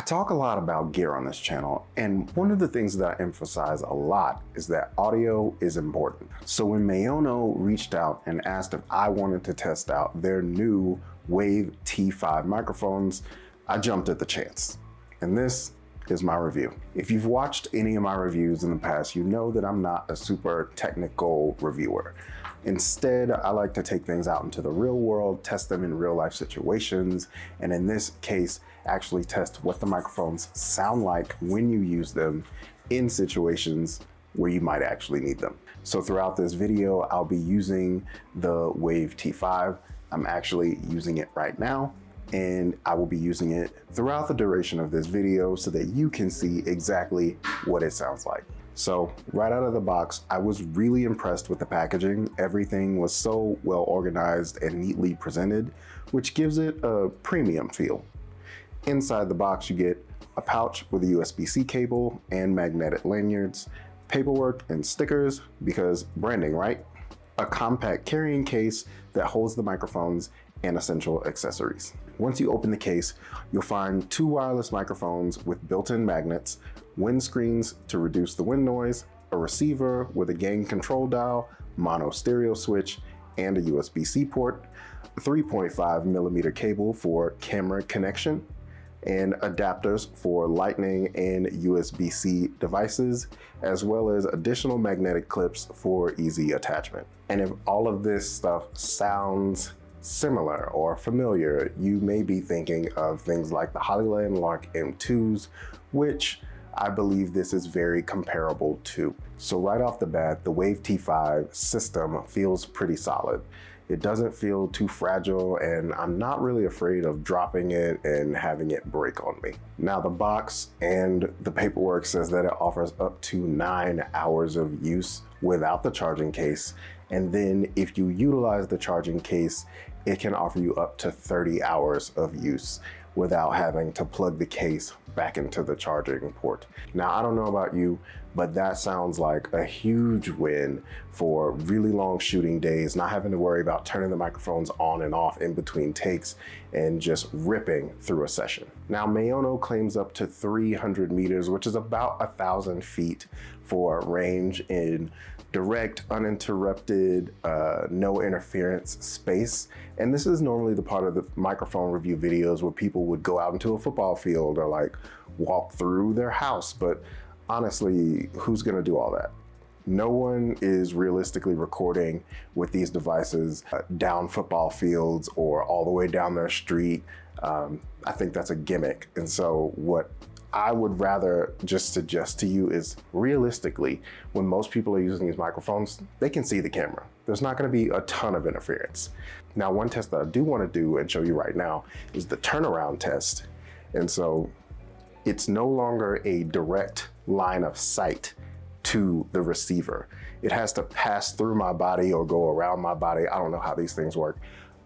talk a lot about gear on this channel, and one of the things that I emphasize a lot is that audio is important. So when Maono reached out and asked if I wanted to test out their new Wave T5 microphones, I jumped at the chance. And this is my review. If you've watched any of my reviews in the past, you know that I'm not a super technical reviewer. Instead, I like to take things out into the real world, test them in real life situations, and in this case, actually test what the microphones sound like when you use them in situations where you might actually need them. So throughout this video, I'll be using the Wave T5. I'm actually using it right now, and I will be using it throughout the duration of this video so that you can see exactly what it sounds like. So right out of the box, I was really impressed with the packaging. Everything was so well organized and neatly presented, which gives it a premium feel. Inside the box, you get a pouch with a USB-C cable and magnetic lanyards, paperwork and stickers, because branding, right? A compact carrying case that holds the microphones and essential accessories. Once you open the case, you'll find 2 wireless microphones with built-in magnets, windscreens to reduce the wind noise, a receiver with a gain control dial, mono stereo switch, and a USB-C port, a 3.5mm cable for camera connection, and adapters for Lightning and USB-C devices, as well as additional magnetic clips for easy attachment. And if all of this stuff sounds similar or familiar, you may be thinking of things like the Hollyland Lark M2s, which I believe this is very comparable to. So right off the bat, the Wave T5 system feels pretty solid. It doesn't feel too fragile, and I'm not really afraid of dropping it and having it break on me. Now the box and the paperwork says that it offers up to 9 hours of use without the charging case. And then if you utilize the charging case, it can offer you up to 30 hours of use without having to plug the case back into the charging port. Now, I don't know about you, but that sounds like a huge win for really long shooting days, not having to worry about turning the microphones on and off in between takes and just ripping through a session. Now, Maono claims up to 300 meters, which is about 1,000 feet for range in direct, uninterrupted, no interference space. And this is normally the part of the microphone review videos where people would go out into a football field or like walk through their house. But honestly, who's gonna do all that? No one is realistically recording with these devices down football fields or all the way down their street. I think that's a gimmick. And so what I would rather just suggest to you is, realistically, when most people are using these microphones, they can see the camera. There's not gonna be a ton of interference. Now, one test that I do wanna do and show you right now is the turnaround test. And so it's no longer a direct line of sight to the receiver. It has to pass through my body or go around my body. I don't know how these things work,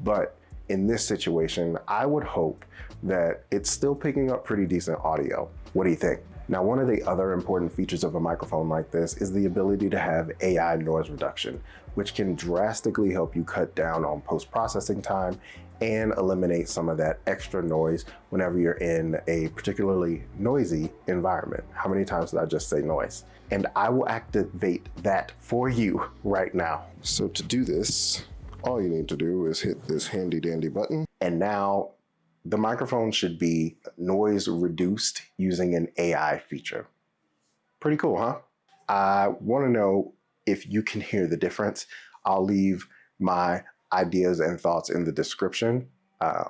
but in this situation, I would hope that it's still picking up pretty decent audio. What do you think? Now, one of the other important features of a microphone like this is the ability to have AI noise reduction, which can drastically help you cut down on post-processing time and eliminate some of that extra noise whenever you're in a particularly noisy environment. How many times did I just say noise? And I will activate that for you right now. So to do this, all you need to do is hit this handy dandy button. And now the microphone should be noise reduced using an AI feature. Pretty cool, huh? I want to know if you can hear the difference. I'll leave my ideas and thoughts in the description,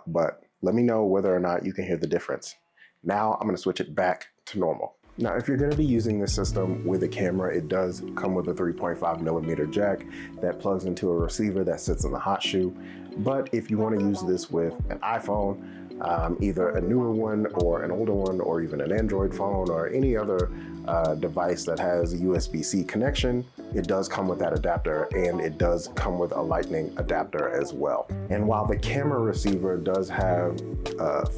but let me know whether or not you can hear the difference. Now I'm going to switch it back to normal. Now, if you're going to be using this system with a camera, it does come with a 3.5mm jack that plugs into a receiver that sits in the hot shoe. But if you want to use this with an iPhone, either a newer one or an older one, or even an Android phone or any other device that has a USB-C connection, it does come with that adapter, and it does come with a Lightning adapter as well. And while the camera receiver does have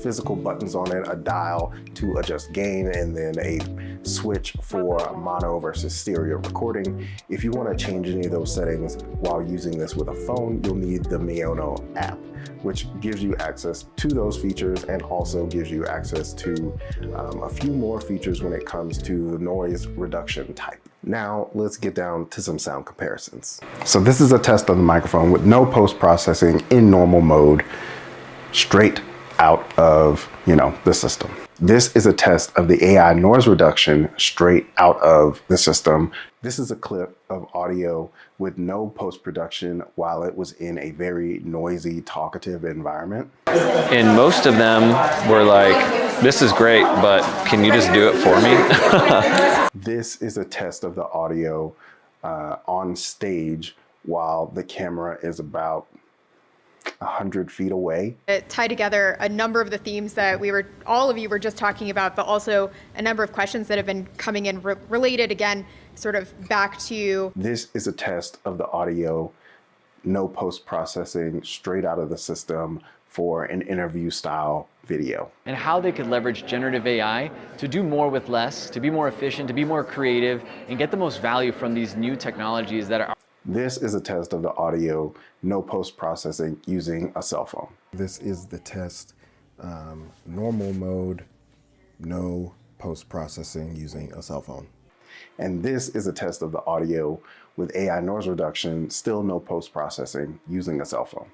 physical buttons on it, a dial to adjust gain, and then a switch for mono versus stereo recording, if you want to change any of those settings while using this with a phone, you'll need the Maono app. which gives you access to those features and also gives you access to a few more features when it comes to the noise reduction type. Now let's get down to some sound comparisons. So this is a test of the microphone with no post-processing in normal mode, straight out of, the system. This is a test of the AI noise reduction straight out of the system. This is a clip of audio with no post-production while it was in a very noisy, talkative environment. And most of them were like, this is great, but can you just do it for me? This is a test of the audio on stage while the camera is about 100 feet away. It tied together a number of the themes that all of you were just talking about, but also a number of questions that have been coming in related, again, sort of back to. This is a test of the audio, no post-processing, straight out of the system for an interview style video. And how they could leverage generative AI to do more with less, to be more efficient, to be more creative, and get the most value from these new technologies that are. This is a test of the audio, no post-processing using a cell phone. This is the test, normal mode, no post-processing using a cell phone. And this is a test of the audio with AI noise reduction, still no post-processing using a cell phone.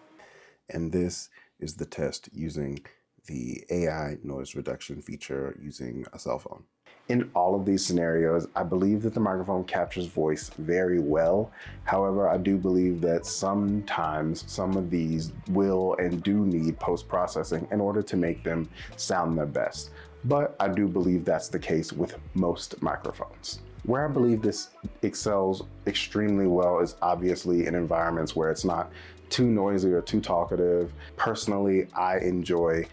And this is the test using the AI noise reduction feature using a cell phone. In all of these scenarios, I believe that the microphone captures voice very well. However, I do believe that sometimes some of these will and do need post-processing in order to make them sound their best. But I do believe that's the case with most microphones. Where I believe this excels extremely well is obviously in environments where it's not too noisy or too talkative. Personally, I enjoy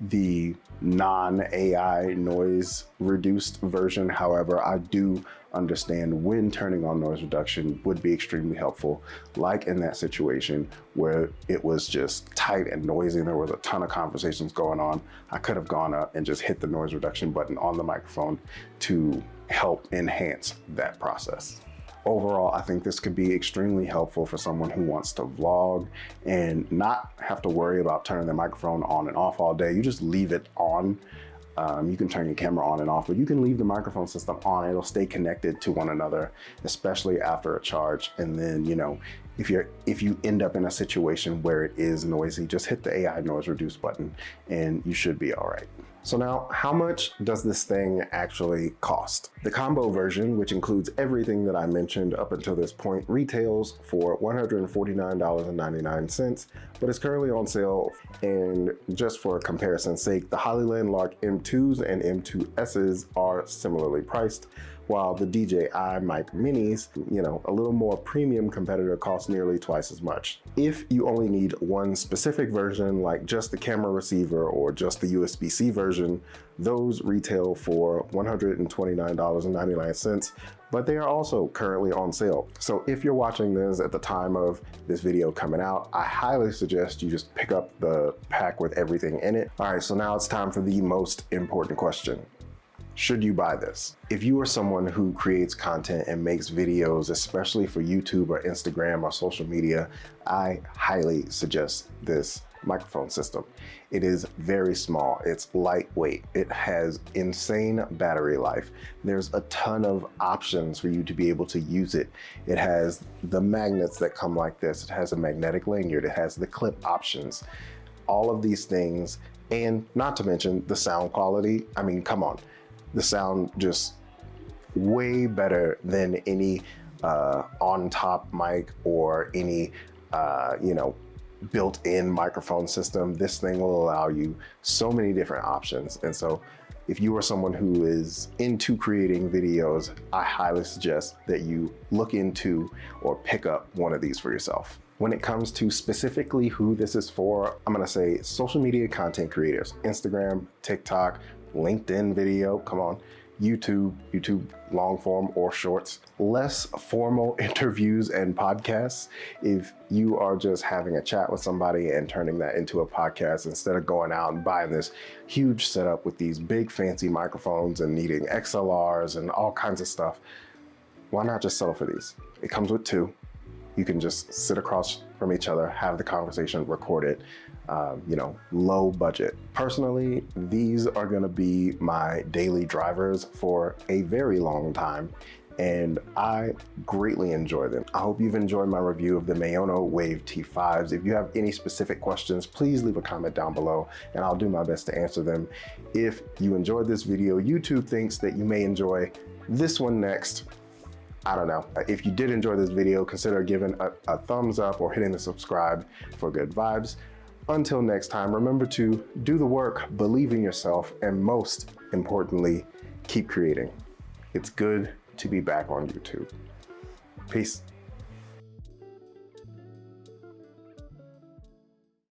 the non-AI noise reduced version. However, I do understand when turning on noise reduction would be extremely helpful, like in that situation where it was just tight and noisy and there was a ton of conversations going on. I could have gone up and just hit the noise reduction button on the microphone to help enhance that process. Overall, I think this could be extremely helpful for someone who wants to vlog and not have to worry about turning the microphone on and off all day. You just leave it on. You can turn your camera on and off, but you can leave the microphone system on. It'll stay connected to one another, especially after a charge. And then, if you end up in a situation where it is noisy, just hit the AI noise reduce button and you should be all right. So now, how much does this thing actually cost? The combo version, which includes everything that I mentioned up until this point, retails for $149.99, but it's currently on sale. And just for comparison's sake, the Hollyland Lark M2s and M2Ss are similarly priced, while the DJI Mic Minis, a little more premium competitor, costs nearly twice as much. If you only need one specific version, like just the camera receiver or just the USB-C version, those retail for $129.99, but they are also currently on sale. So if you're watching this at the time of this video coming out, I highly suggest you just pick up the pack with everything in it. All right, so now it's time for the most important question. Should you buy this? If you are someone who creates content and makes videos, especially for YouTube or Instagram or social media, I highly suggest this microphone system. It is very small, it's lightweight, it has insane battery life. There's a ton of options for you to be able to use it. It has the magnets that come like this, it has a magnetic lanyard, it has the clip options. All of these things, and not to mention the sound quality. I mean, come on. The sound just way better than any on-top mic or any, built-in microphone system. This thing will allow you so many different options. And so if you are someone who is into creating videos, I highly suggest that you look into or pick up one of these for yourself. When it comes to specifically who this is for, I'm gonna say social media content creators, Instagram, TikTok, LinkedIn video, come on, YouTube long form or shorts, less formal interviews and podcasts. If you are just having a chat with somebody and turning that into a podcast instead of going out and buying this huge setup with these big fancy microphones and needing XLRs and all kinds of stuff, why not just settle for these? It comes with two. You can just sit across from each other, have the conversation, record it. you know, low budget. Personally, these are gonna be my daily drivers for a very long time, and I greatly enjoy them. I hope you've enjoyed my review of the Maono Wave T5s. If you have any specific questions, please leave a comment down below and I'll do my best to answer them. If you enjoyed this video, YouTube thinks that you may enjoy this one next. I don't know. If you did enjoy this video, consider giving a thumbs up or hitting the subscribe for good vibes. Until next time, remember to do the work, believe in yourself, and most importantly, keep creating. It's good to be back on YouTube. Peace.